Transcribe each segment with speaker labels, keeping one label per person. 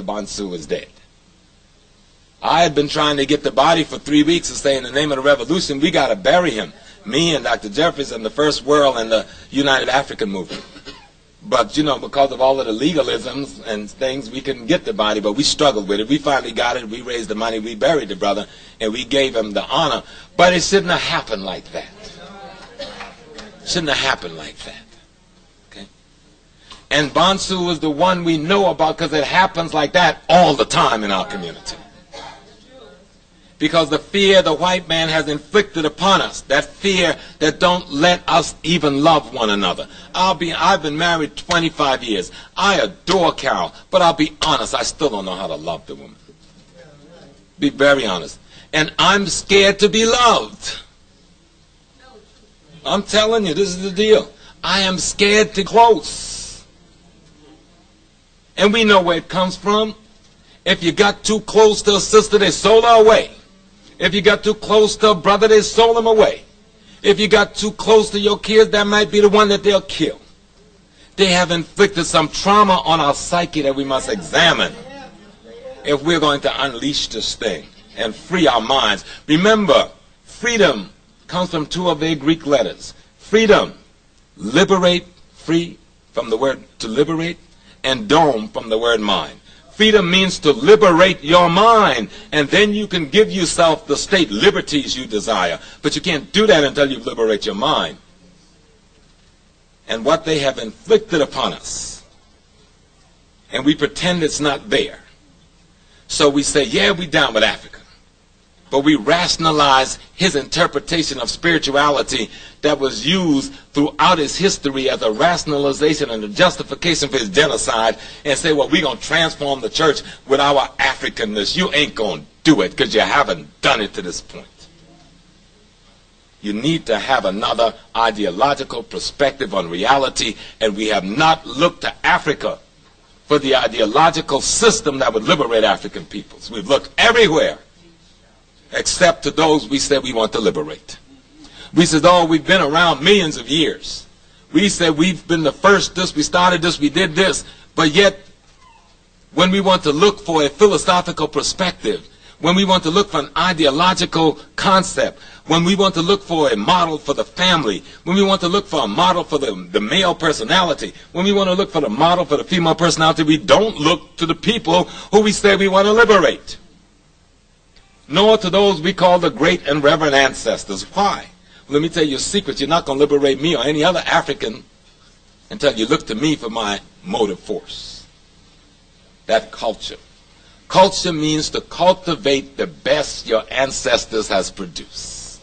Speaker 1: Bonsu was dead. I had been trying to get the body for 3 weeks and say, in the name of the revolution, we got to bury him. Me and Dr. Jeffries and the First World and the United African Movement. But, you know, because of all of the legalisms and things, we couldn't get the body, but we struggled with it. We finally got it. We raised the money. We buried the brother, and we gave him the honor. But it shouldn't have happened like that. Shouldn't have happened like that. Okay? And Bonsu is the one we know about because it happens like that all the time in our community. Because the fear the white man has inflicted upon us, that fear that don't let us even love one another. I've been married 25 years. I adore Carol, but I'll be honest, I still don't know how to love the woman. Be very honest. And I'm scared to be loved. I'm telling you, this is the deal. I am scared to close. And we know where it comes from. If you got too close to a sister, they sold her away. If you got too close to a brother, they sold him away. If you got too close to your kids, that might be the one that they'll kill. They have inflicted some trauma on our psyche that we must examine if we're going to unleash this thing and free our minds. Remember, freedom comes from two of their Greek letters. Freedom, liberate, free from the word to liberate, and dome from the word mind. Freedom means to liberate your mind, and then you can give yourself the state liberties you desire. But you can't do that until you liberate your mind. And what they have inflicted upon us, and we pretend it's not there. So we say, yeah, we down with Africa. But we rationalize his interpretation of spirituality that was used throughout his history as a rationalization and a justification for his genocide, and say, well, we're going to transform the church with our Africanness. You ain't going to do it because you haven't done it to this point. You need to have another ideological perspective on reality, and we have not looked to Africa for the ideological system that would liberate African peoples. We've looked everywhere except to those we said we want to liberate. We said, oh, we've been around millions of years. We said we've been the first this, we started this, we did this. But yet, when we want to look for a philosophical perspective, when we want to look for an ideological concept, when we want to look for a model for the family, when we want to look for a model for the male personality, when we want to look for the model for the female personality, we don't look to the people who we say we want to liberate, nor to those we call the great and reverend ancestors. Why? Let me tell you a secret. You're not going to liberate me or any other African until you look to me for my motive force. That culture. Culture means to cultivate the best your ancestors has produced.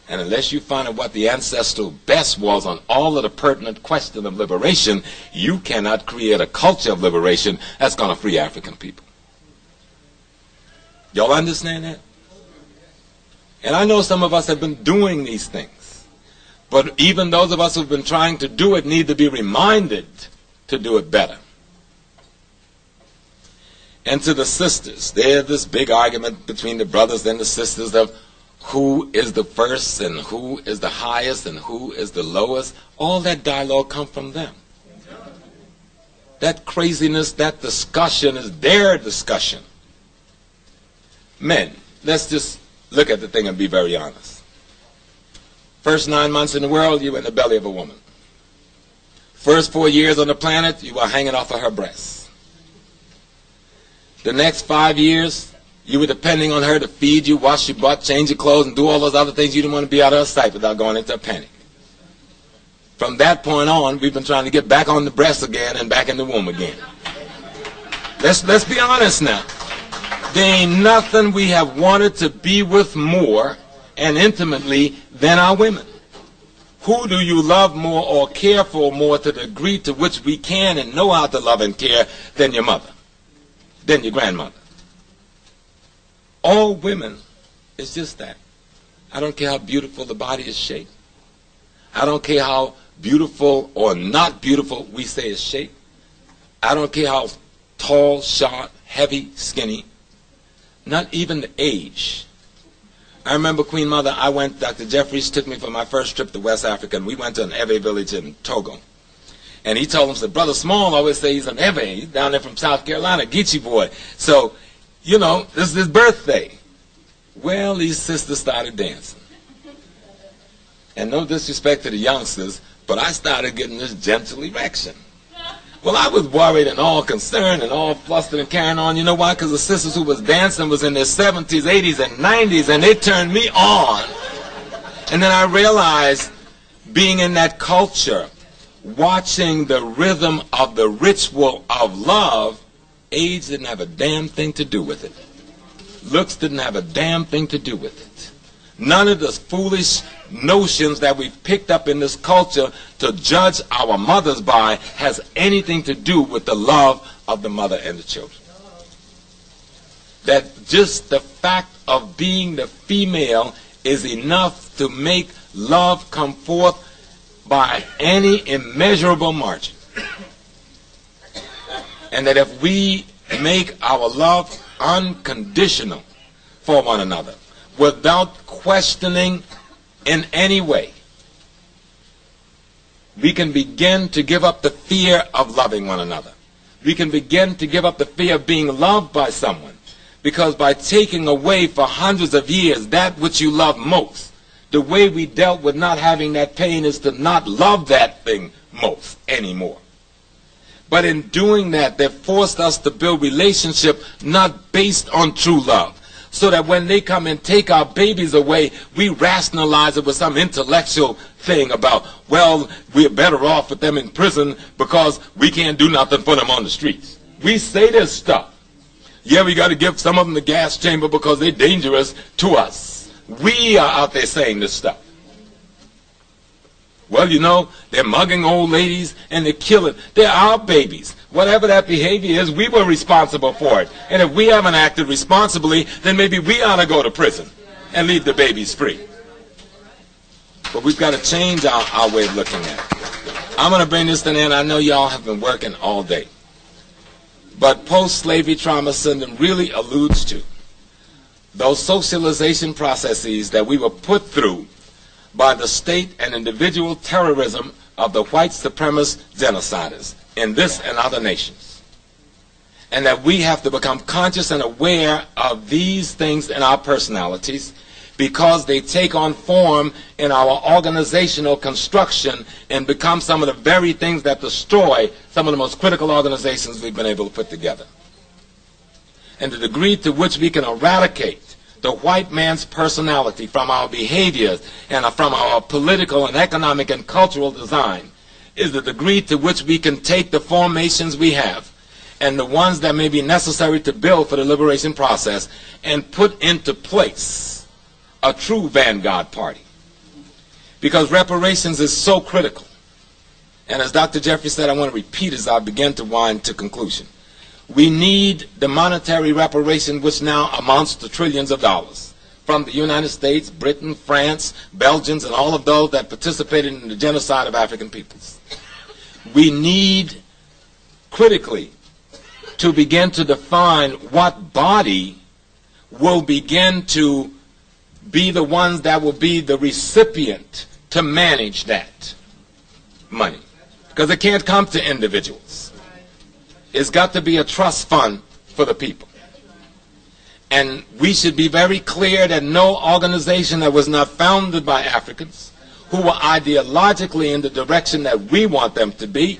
Speaker 1: And unless you find out what the ancestral best was on all of the pertinent question of liberation, you cannot create a culture of liberation that's going to free African people. Y'all understand that? And I know some of us have been doing these things. But even those of us who've been trying to do it need to be reminded to do it better. And to the sisters, there's this big argument between the brothers and the sisters of who is the first and who is the highest and who is the lowest. All that dialogue comes from them. That craziness, that discussion is their discussion. Men, let's just look at the thing and be very honest. First 9 months in the world, you were in the belly of a woman. First 4 years on the planet, you were hanging off of her breasts. The next 5 years, you were depending on her to feed you, wash your butt, change your clothes, and do all those other things. You didn't want to be out of her sight without going into a panic. From that point on, we've been trying to get back on the breast again and back in the womb again. Let's be honest now. There ain't nothing we have wanted to be with more and intimately than our women. Who do you love more or care for more to the degree to which we can and know how to love and care than your mother, than your grandmother? All women is just that. I don't care how beautiful the body is shaped. I don't care how beautiful or not beautiful we say is shaped. I don't care how tall, short, heavy, skinny. Not even the age. I remember Queen Mother, Dr. Jeffries took me for my first trip to West Africa, and we went to an Ewe village in Togo. And he told him, said, Brother Small always say he's an Evan. He's down there from South Carolina, Geechee boy. So, you know, this is his birthday. Well, these sisters started dancing. And no disrespect to the youngsters, but I started getting this gentle erection. Well, I was worried and all concerned and all flustered and carrying on. You know why? Because the sisters who was dancing was in their 70s, 80s, and 90s, and they turned me on. And then I realized, being in that culture, watching the rhythm of the ritual of love, age didn't have a damn thing to do with it. Looks didn't have a damn thing to do with it. None of those foolish notions that we've picked up in this culture to judge our mothers by has anything to do with the love of the mother and the children. That just the fact of being the female is enough to make love come forth by any immeasurable margin. And that if we make our love unconditional for one another, without questioning in any way, we can begin to give up the fear of loving one another. We can begin to give up the fear of being loved by someone. Because by taking away for hundreds of years that which you love most, the way we dealt with not having that pain is to not love that thing most anymore. But in doing that, they forced us to build relationship not based on true love. So that when they come and take our babies away, we rationalize it with some intellectual thing about, well, we're better off with them in prison because we can't do nothing for them on the streets. We say this stuff. Yeah, we got to give some of them the gas chamber because they're dangerous to us. We are out there saying this stuff. Well, you know, they're mugging old ladies and they're killing. They're our babies. Whatever that behavior is, we were responsible for it. And if we haven't acted responsibly, then maybe we ought to go to prison and leave the babies free. But we've got to change our way of looking at it. I'm going to bring this to an end. I know y'all have been working all day. But post-slavery trauma syndrome really alludes to those socialization processes that we were put through by the state and individual terrorism of the white supremacist genociders in this and other nations. And that we have to become conscious and aware of these things in our personalities because they take on form in our organizational construction and become some of the very things that destroy some of the most critical organizations we've been able to put together. And the degree to which we can eradicate the white man's personality from our behaviors and from our political and economic and cultural design is the degree to which we can take the formations we have and the ones that may be necessary to build for the liberation process and put into place a true vanguard party. Because reparations is so critical. And as Dr. Jeffrey said, I want to repeat as I begin to wind to conclusion. We need the monetary reparation which now amounts to trillions of dollars from the United States, Britain, France, Belgians, and all of those that participated in the genocide of African peoples. We need critically to begin to define what body will begin to be the ones that will be the recipient to manage that money. Because it can't come to individuals. It's got to be a trust fund for the people. And we should be very clear that no organization that was not founded by Africans, who were ideologically in the direction that we want them to be,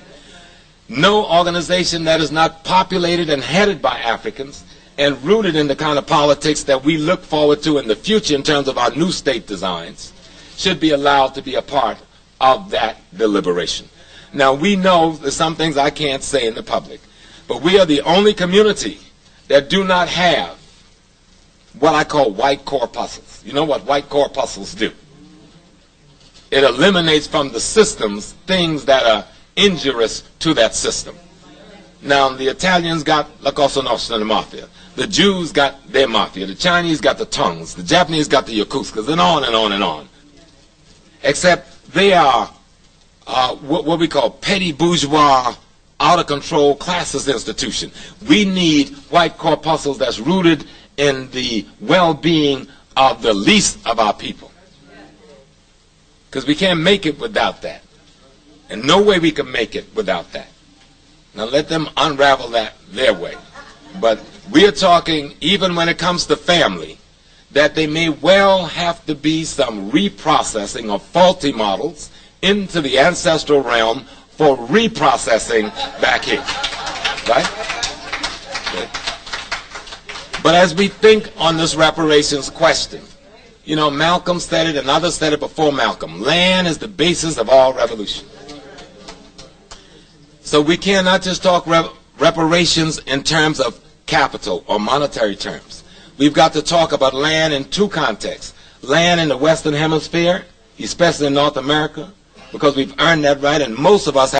Speaker 1: no organization that is not populated and headed by Africans and rooted in the kind of politics that we look forward to in the future in terms of our new state designs, should be allowed to be a part of that deliberation. Now, we know there's some things I can't say in the public, but we are the only community that do not have what I call white corpuscles. You know what white corpuscles do? It eliminates from the systems things that are injurious to that system. Now, the Italians got La Cosa Nostra, the mafia. The Jews got their mafia. The Chinese got the Tongs. The Japanese got the Yakutskas, and on and on and on. Except they are what we call petty bourgeois, out-of-control classes institution. We need white corpuscles that's rooted in the well-being of the least of our people. Because we can't make it without that. And no way we can make it without that. Now let them unravel that their way. But we are talking, even when it comes to family, that there may well have to be some reprocessing of faulty models into the ancestral realm for reprocessing back here. Right? Okay. But as we think on this reparations question, you know, Malcolm said it and others said it before Malcolm. Land is the basis of all revolution. So we cannot just talk reparations in terms of capital or monetary terms. We've got to talk about land in two contexts. Land in the Western Hemisphere, especially in North America, because we've earned that right, and most of us